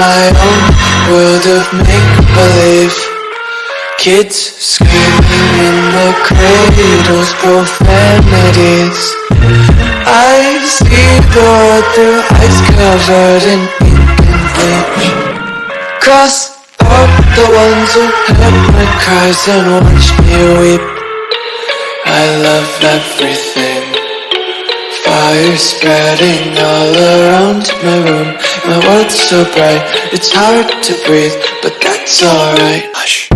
my own world of make-believe. Kids screaming in the cradles, profanities. I see the world through ice covered in ink and bleach. Cross out the ones who heard my cries and watched me weep. I love everything. Fire spreading all around my room. My world's so bright, it's hard to breathe, but that's alright. Hush.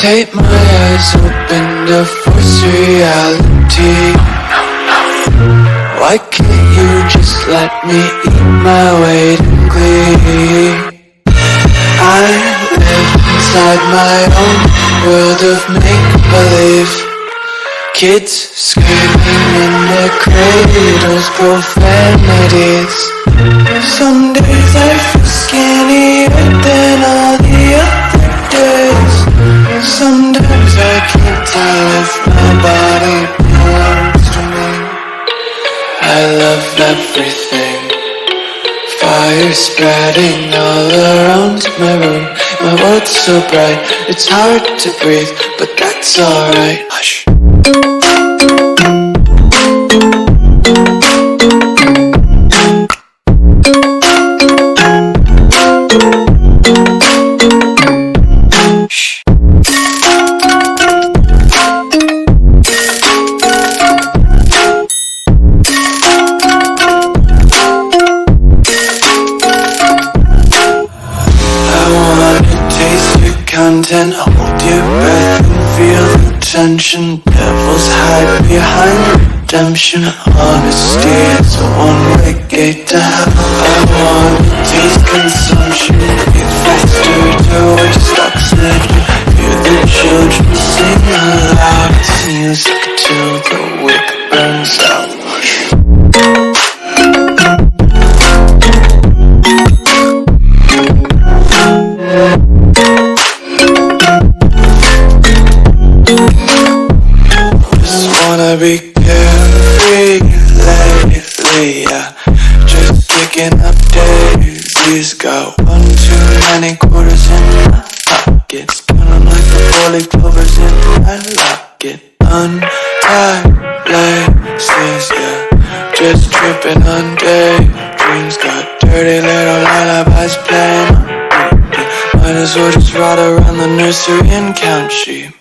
Take my eyes open to force reality. Why can't you just let me eat my weight in glee? I live inside my own world of make-believe. Kids screaming in their cradles, profanities. Some days I feel skinnier than all the other days. Sometimes I can't tell if my body belongs to me. I love everything. Fire spreading all around my room. My world's so bright, it's hard to breathe, but that's alright. Hush. Content, hold your breath and feel the tension. Devils hide behind redemption. Honesty is a one-way gate to hell. I wanna taste consumption. Breathe faster to waste oxygen. Hear the children sing aloud. It's music till the wick burns out. Wanna be carefree lately, yeah. Just kicking up daisies. Got one too many quarters in my pockets. Count 'em like the 4-leaf clovers in my locket. Untied laces, yeah. Just tripping on daydreams. Got dirty little lullabies playing on repeat. Might as well just ride around the nursery and count sheep.